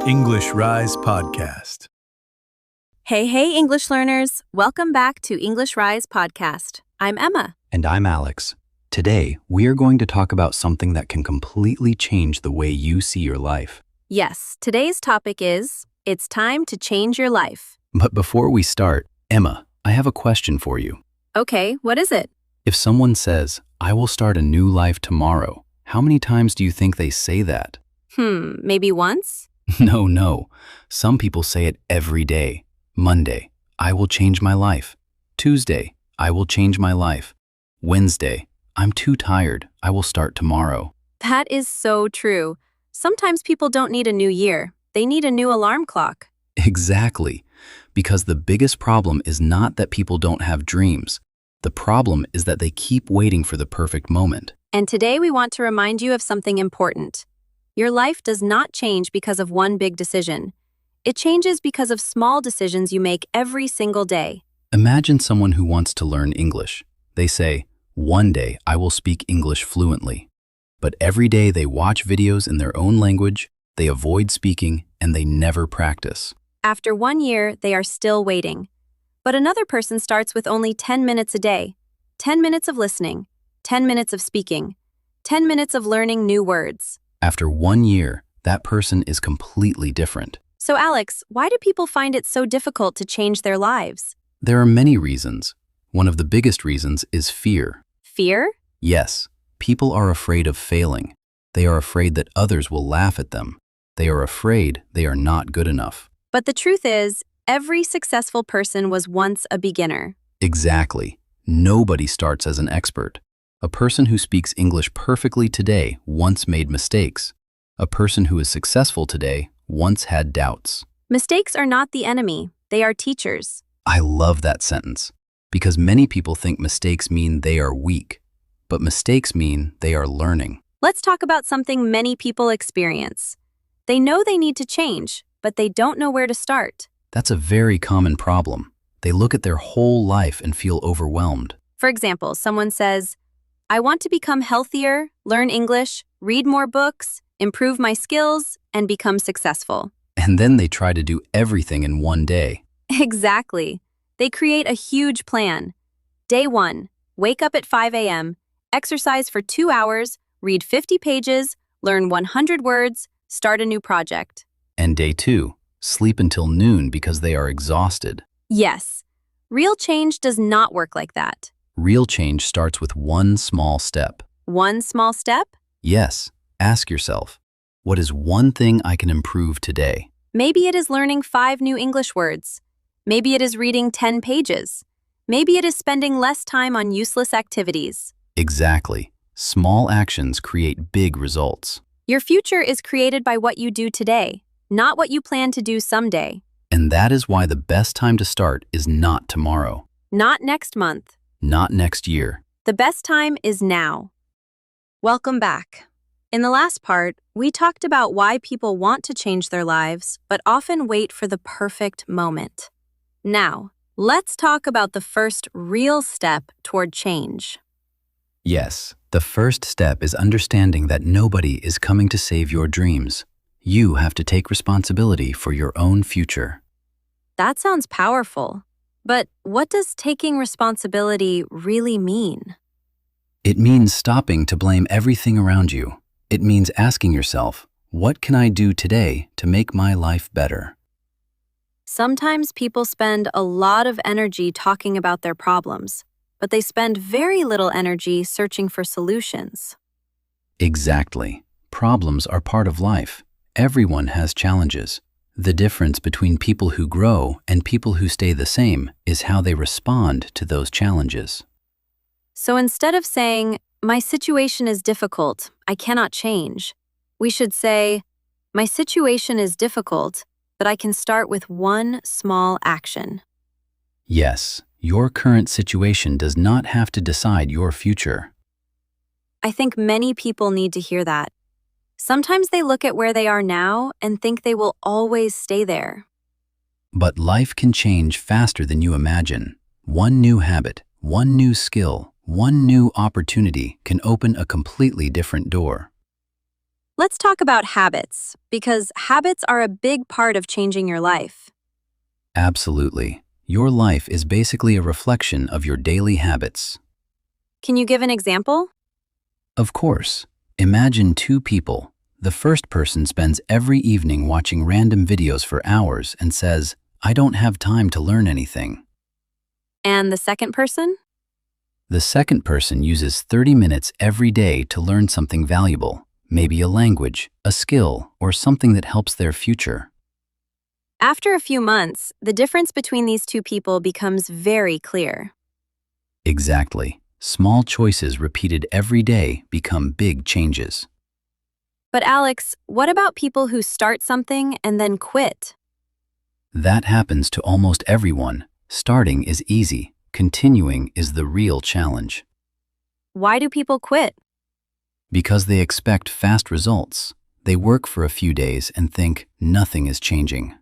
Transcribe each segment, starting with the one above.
English Rise Podcast. Hey, English learners. Welcome back to English Rise Podcast. I'm Emma. And I'm Alex. Today, we are going to talk about something that can completely change the way you see your life. Yes, today's topic is, it's time to change your life. But before we start, Emma, I have a question for you. Okay, what is it? If someone says, I will start a new life tomorrow, how many times do you think they say that? Maybe once? No. Some people say it every day. Monday, I will change my life. Tuesday, I will change my life. Wednesday, I'm too tired. I will start tomorrow. That is so true. Sometimes people don't need a new year. They need a new alarm clock. Exactly. Because the biggest problem is not that people don't have dreams. The problem is that they keep waiting for the perfect moment. And today we want to remind you of something important. Your life does not change because of one big decision. It changes because of small decisions you make every single day. Imagine someone who wants to learn English. They say, one day I will speak English fluently. But every day they watch videos in their own language, they avoid speaking, and they never practice. After 1 year, they are still waiting. But another person starts with only 10 minutes a day. 10 minutes of listening, 10 minutes of speaking, 10 minutes of learning new words. After 1 year, that person is completely different. So Alex, why do people find it so difficult to change their lives? There are many reasons. One of the biggest reasons is fear. Fear? Yes, people are afraid of failing. They are afraid that others will laugh at them. They are afraid they are not good enough. But the truth is, every successful person was once a beginner. Exactly. Nobody starts as an expert. A person who speaks English perfectly today once made mistakes. A person who is successful today once had doubts. Mistakes are not the enemy. They are teachers. I love that sentence, because many people think mistakes mean they are weak, but mistakes mean they are learning. Let's talk about something many people experience. They know they need to change, but they don't know where to start. That's a very common problem. They look at their whole life and feel overwhelmed. For example, someone says, I want to become healthier, learn English, read more books, improve my skills, and become successful. And then they try to do everything in one day. Exactly. They create a huge plan. Day 1, wake up at 5 a.m., exercise for 2 hours, read 50 pages, learn 100 words, start a new project. And day 2, sleep until noon because they are exhausted. Yes, real change does not work like that. Real change starts with one small step. One small step? Yes. Ask yourself, what is one thing I can improve today? Maybe it is learning 5 new English words. Maybe it is reading 10 pages. Maybe it is spending less time on useless activities. Exactly. Small actions create big results. Your future is created by what you do today, not what you plan to do someday. And that is why the best time to start is not tomorrow. Not next month. Not next year. The best time is now. Welcome back. In the last part, we talked about why people want to change their lives, but often wait for the perfect moment. Now, let's talk about the first real step toward change. Yes, the first step is understanding that nobody is coming to save your dreams. You have to take responsibility for your own future. That sounds powerful. But what does taking responsibility really mean? It means stopping to blame everything around you. It means asking yourself, what can I do today to make my life better? Sometimes people spend a lot of energy talking about their problems, but they spend very little energy searching for solutions. Exactly. Problems are part of life. Everyone has challenges. The difference between people who grow and people who stay the same is how they respond to those challenges. So instead of saying, my situation is difficult, I cannot change, we should say, my situation is difficult, but I can start with one small action. Yes, your current situation does not have to decide your future. I think many people need to hear that. Sometimes they look at where they are now and think they will always stay there. But life can change faster than you imagine. One new habit, one new skill, one new opportunity can open a completely different door. Let's talk about habits, because habits are a big part of changing your life. Absolutely. Your life is basically a reflection of your daily habits. Can you give an example? Of course. Imagine two people. The first person spends every evening watching random videos for hours and says, "I don't have time to learn anything." And the second person? The second person uses 30 minutes every day to learn something valuable, maybe a language, a skill, or something that helps their future. After a few months, the difference between these two people becomes very clear. Exactly. Small choices repeated every day become big changes. But Alex, what about people who start something and then quit? That happens to almost everyone. Starting is easy. Continuing is the real challenge. Why do people quit? Because they expect fast results. They work for a few days and think nothing is changing.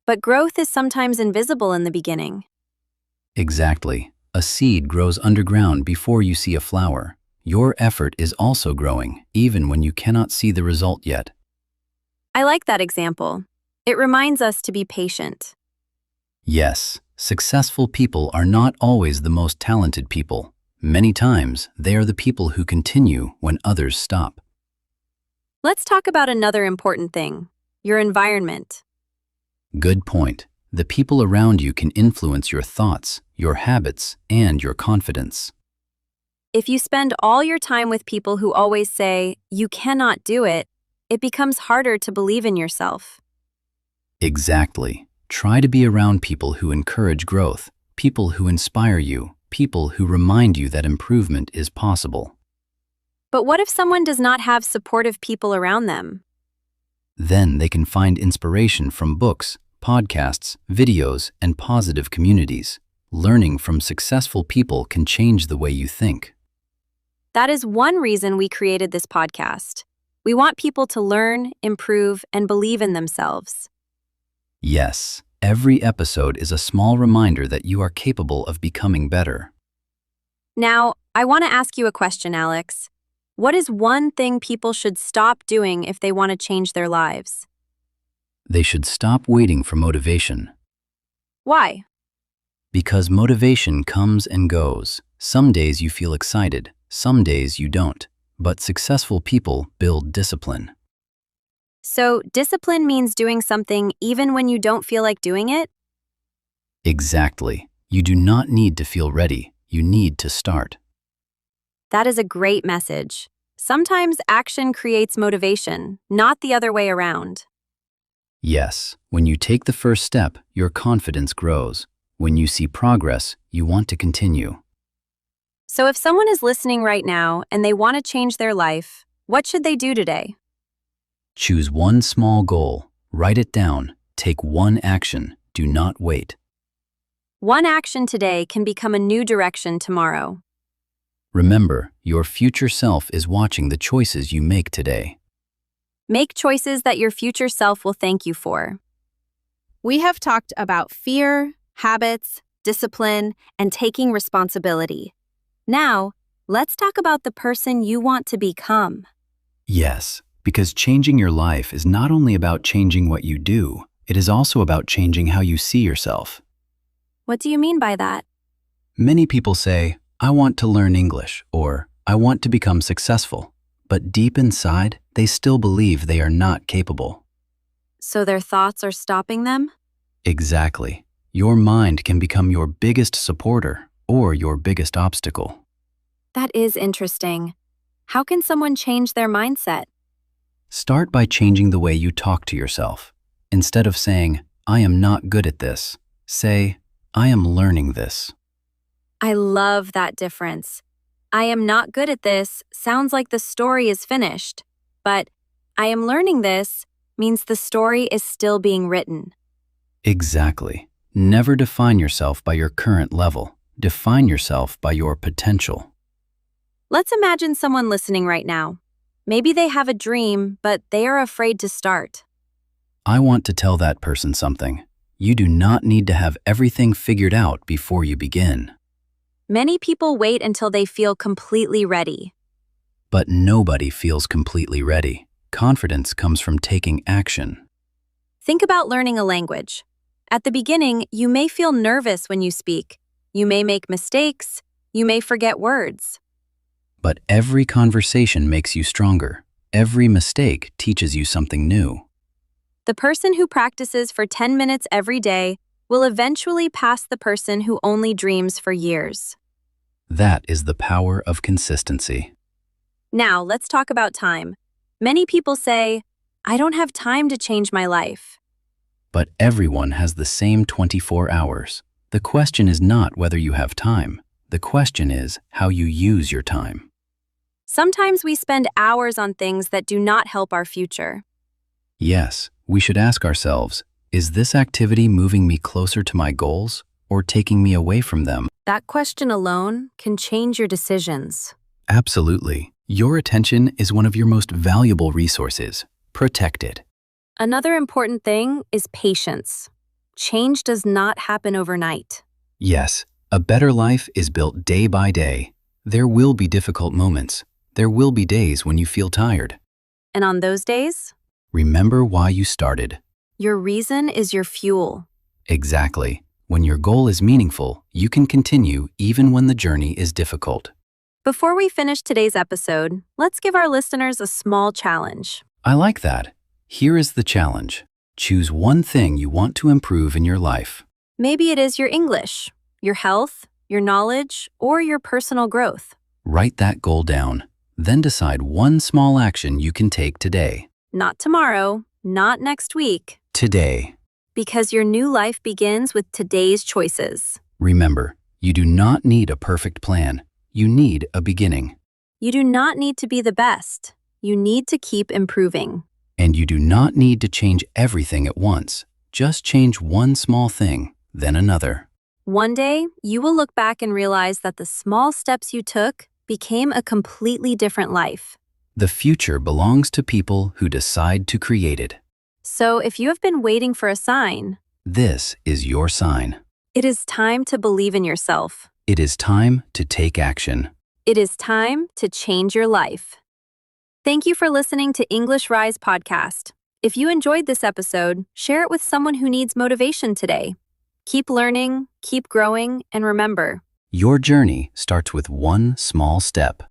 But growth is sometimes invisible in the beginning. Exactly. A seed grows underground before you see a flower. Your effort is also growing, even when you cannot see the result yet. I like that example. It reminds us to be patient. Yes, successful people are not always the most talented people. Many times, they are the people who continue when others stop. Let's talk about another important thing, your environment. Good point. The people around you can influence your thoughts, your habits, and your confidence. If you spend all your time with people who always say, "You cannot do it," it becomes harder to believe in yourself. Exactly. Try to be around people who encourage growth, people who inspire you, people who remind you that improvement is possible. But what if someone does not have supportive people around them? Then they can find inspiration from books, podcasts, videos, and positive communities. Learning from successful people can change the way you think. That is one reason we created this podcast. We want people to learn, improve, and believe in themselves. Yes, every episode is a small reminder that you are capable of becoming better. Now, I want to ask you a question, Alex. What is one thing people should stop doing if they want to change their lives? They should stop waiting for motivation. Why? Because motivation comes and goes. Some days you feel excited, some days you don't. But successful people build discipline. So, discipline means doing something even when you don't feel like doing it? Exactly. You do not need to feel ready. You need to start. That is a great message. Sometimes action creates motivation, not the other way around. Yes, when you take the first step, your confidence grows. When you see progress, you want to continue. So if someone is listening right now and they want to change their life, what should they do today? Choose one small goal, write it down, take one action, do not wait. One action today can become a new direction tomorrow. Remember, your future self is watching the choices you make today. Make choices that your future self will thank you for. We have talked about fear, habits, discipline, and taking responsibility. Now, let's talk about the person you want to become. Yes, because changing your life is not only about changing what you do, it is also about changing how you see yourself. What do you mean by that? Many people say, "I want to learn English," or "I want to become successful," but deep inside, they still believe they are not capable. So their thoughts are stopping them? Exactly. Your mind can become your biggest supporter or your biggest obstacle. That is interesting. How can someone change their mindset? Start by changing the way you talk to yourself. Instead of saying, "I am not good at this," say, "I am learning this." I love that difference. I am not good at this sounds like the story is finished, but I am learning this means the story is still being written. Exactly. Never define yourself by your current level. Define yourself by your potential. Let's imagine someone listening right now. Maybe they have a dream, but they are afraid to start. I want to tell that person something. You do not need to have everything figured out before you begin. Many people wait until they feel completely ready. But nobody feels completely ready. Confidence comes from taking action. Think about learning a language. At the beginning, you may feel nervous when you speak. You may make mistakes. You may forget words. But every conversation makes you stronger. Every mistake teaches you something new. The person who practices for 10 minutes every day will eventually pass the person who only dreams for years. That is the power of consistency. Now, let's talk about time. Many people say, "I don't have time to change my life." But everyone has the same 24 hours. The question is not whether you have time. The question is how you use your time. Sometimes we spend hours on things that do not help our future. Yes, we should ask ourselves, is this activity moving me closer to my goals or taking me away from them? That question alone can change your decisions. Absolutely. Your attention is one of your most valuable resources. Protect it. Another important thing is patience. Change does not happen overnight. Yes, a better life is built day by day. There will be difficult moments. There will be days when you feel tired. And on those days, Remember why you started. your reason is your fuel. Exactly. When your goal is meaningful, you can continue even when the journey is difficult. Before we finish today's episode, let's give our listeners a small challenge. I like that. Here is the challenge. Choose one thing you want to improve in your life. Maybe it is your English, your health, your knowledge, or your personal growth. Write that goal down. Then decide one small action you can take today. Not tomorrow, not next week, Today. because your new life begins with today's choices. Remember, you do not need a perfect plan. You need a beginning. You do not need to be the best. You need to keep improving. And you do not need to change everything at once. Just change one small thing, then another. One day, you will look back and realize that the small steps you took became a completely different life. The future belongs to people who decide to create it. So if you have been waiting for a sign, This is your sign. it is time to believe in yourself. It is time to take action. It is time to change your life. Thank you for listening to English Rise podcast. If you enjoyed this episode, share it with someone who needs motivation today. Keep learning, keep growing, and remember, Your journey starts with one small step.